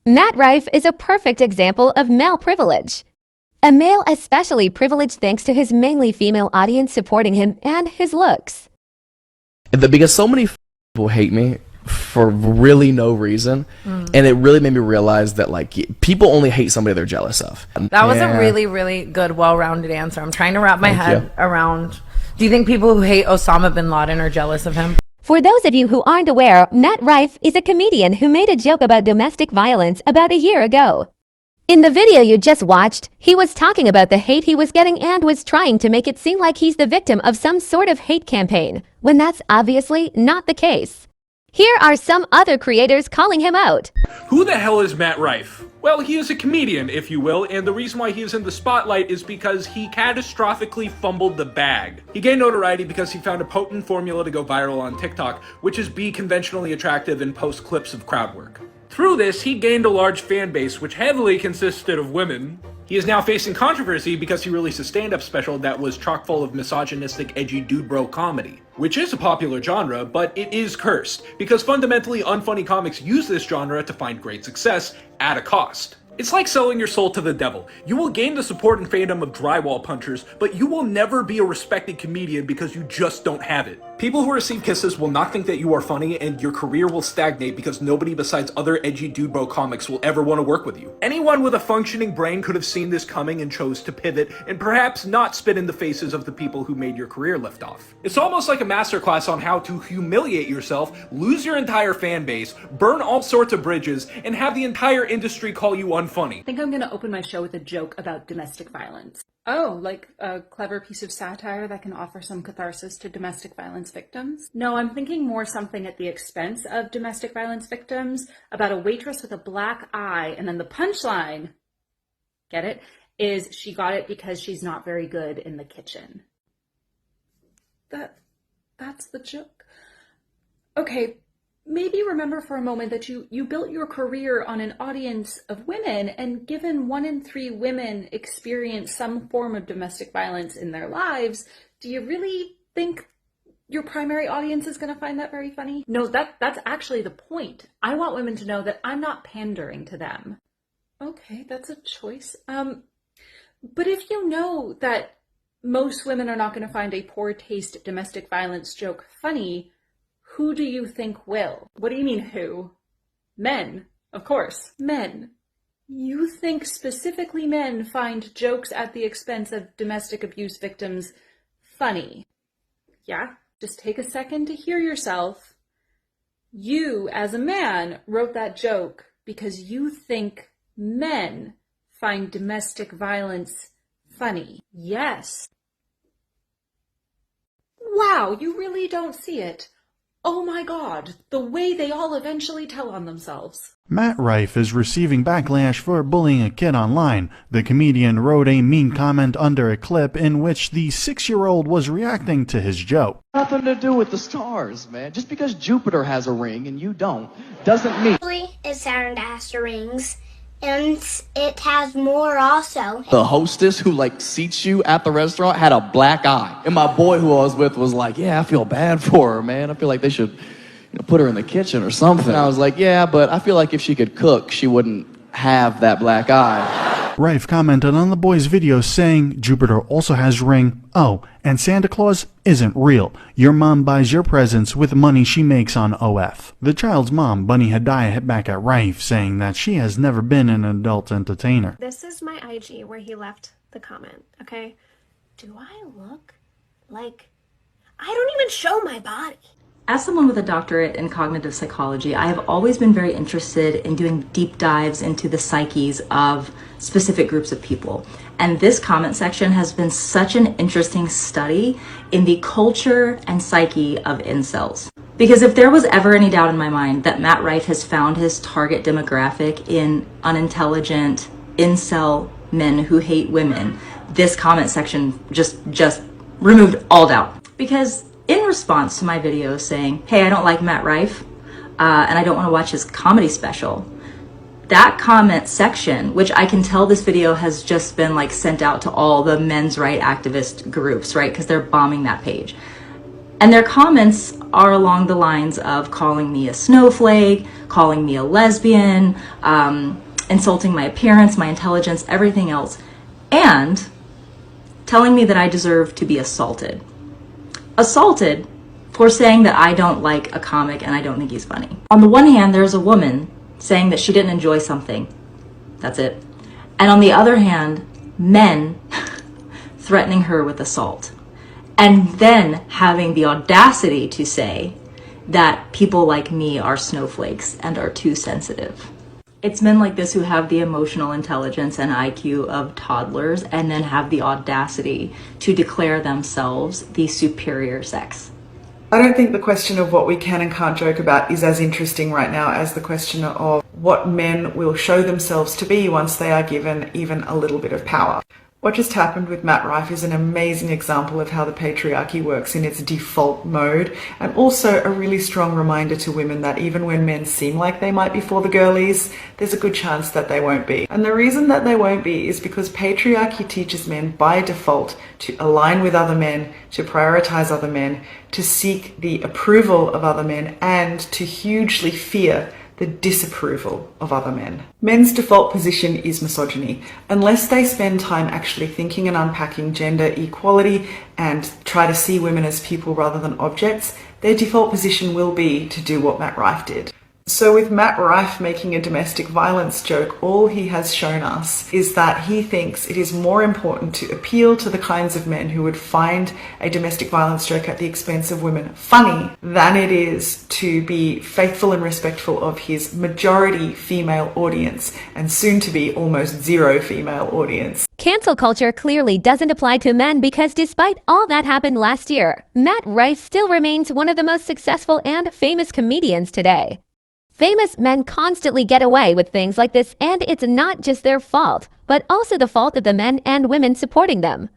Matt Rife is a perfect example of male privilege. A male especially privileged thanks to his mainly female audience supporting him and his looks. Because so many people hate me for really no reason, and it really made me realize that like people only hate somebody they're jealous of. That was a really, really good, well-rounded answer. I'm trying to wrap my head around. Do you think people who hate Osama bin Laden are jealous of him? For those of you who aren't aware, Matt Rife is a comedian who made a joke about domestic violence about a year ago. In the video you just watched, he was talking about the hate he was getting and was trying to make it seem like he's the victim of some sort of hate campaign, when that's obviously not the case. Here are some other creators calling him out. Who the hell is Matt Rife? Well, he is a comedian, if you will, and the reason why he is in the spotlight is because he catastrophically fumbled the bag. He gained notoriety because he found a potent formula to go viral on TikTok, which is be conventionally attractive and post clips of crowd work. Through this, he gained a large fan base, which heavily consisted of women. He is now facing controversy because he released a stand-up special that was chock full of misogynistic, edgy dude bro comedy, which is a popular genre, but it is cursed, because fundamentally unfunny comics use this genre to find great success at a cost. It's like selling your soul to the devil. You will gain the support and fandom of drywall punchers, but you will never be a respected comedian because you just don't have it. People who receive kisses will not think that you are funny, and your career will stagnate because nobody besides other edgy dude bro comics will ever want to work with you. Anyone with a functioning brain could have seen this coming and chose to pivot and perhaps not spit in the faces of the people who made your career lift off. It's almost like a masterclass on how to humiliate yourself, lose your entire fan base, burn all sorts of bridges, and have the entire industry call you unfunny. I think I'm going to open my show with a joke about domestic violence. Oh, like a clever piece of satire that can offer some catharsis to domestic violence victims? No, I'm thinking more something at the expense of domestic violence victims, about a waitress with a black eye, and then the punchline, get it, is she got it because she's not very good in the kitchen. That's the joke. Okay, maybe remember for a moment that you built your career on an audience of women, and given 1 in 3 women experience some form of domestic violence in their lives, do you really think your primary audience is going to find that very funny? No, that's actually the point. I want women to know that I'm not pandering to them. Okay, that's a choice. But if you know that most women are not going to find a poor taste domestic violence joke funny, who do you think will? What do you mean who? Men, of course. Men. You think specifically men find jokes at the expense of domestic abuse victims funny? Yeah? Just take a second to hear yourself. You, as a man, wrote that joke because you think men find domestic violence funny. Yes. Wow, you really don't see it. Oh my God, the way they all eventually tell on themselves. Matt Rife is receiving backlash for bullying a kid online. The comedian wrote a mean comment under a clip in which the 6-year-old was reacting to his joke. Nothing to do with the stars, man. Just because Jupiter has a ring and you don't, doesn't mean... Saturn has rings, and it has more also. The hostess who seats you at the restaurant had a black eye. And my boy who I was with was like, yeah, I feel bad for her, man. I feel like they should put her in the kitchen or something. And I was like, yeah, but I feel like if she could cook, she wouldn't have that black eye. Rife commented on the boy's video saying Jupiter also has ring. Oh, and Santa Claus isn't real. Your mom buys your presents with money she makes on OF. The child's mom, Bunny Hadaya, hit back at Rife saying that she has never been an adult entertainer. This is my IG where he left the comment, okay? Do I look like... I don't even show my body. As someone with a doctorate in cognitive psychology, I have always been very interested in doing deep dives into the psyches of specific groups of people. And this comment section has been such an interesting study in the culture and psyche of incels. Because if there was ever any doubt in my mind that Matt Rife has found his target demographic in unintelligent incel men who hate women, this comment section just removed all doubt. Because in response to my video saying, hey, I don't like Matt Rife, and I don't want to watch his comedy special, that comment section, which I can tell this video has just been sent out to all the men's right activist groups, right? Because they're bombing that page. And their comments are along the lines of calling me a snowflake, calling me a lesbian, insulting my appearance, my intelligence, everything else, and telling me that I deserve to be assaulted. Assaulted for saying that I don't like a comic and I don't think he's funny. On the one hand, there's a woman saying that she didn't enjoy something. That's it. And on the other hand, men threatening her with assault. And then having the audacity to say that people like me are snowflakes and are too sensitive. It's men like this who have the emotional intelligence and IQ of toddlers and then have the audacity to declare themselves the superior sex. I don't think the question of what we can and can't joke about is as interesting right now as the question of what men will show themselves to be once they are given even a little bit of power. What just happened with Matt Rife is an amazing example of how the patriarchy works in its default mode, and also a really strong reminder to women that even when men seem like they might be for the girlies, there's a good chance that they won't be. And the reason that they won't be is because patriarchy teaches men by default to align with other men, to prioritize other men, to seek the approval of other men, and to hugely fear the disapproval of other men. Men's default position is misogyny. Unless they spend time actually thinking and unpacking gender equality and try to see women as people rather than objects, their default position will be to do what Matt Rife did. So with Matt Rife making a domestic violence joke, all he has shown us is that he thinks it is more important to appeal to the kinds of men who would find a domestic violence joke at the expense of women funny than it is to be faithful and respectful of his majority female audience and soon to be almost zero female audience. Cancel culture clearly doesn't apply to men because despite all that happened last year, Matt Rife still remains one of the most successful and famous comedians today. Famous men constantly get away with things like this, and it's not just their fault, but also the fault of the men and women supporting them.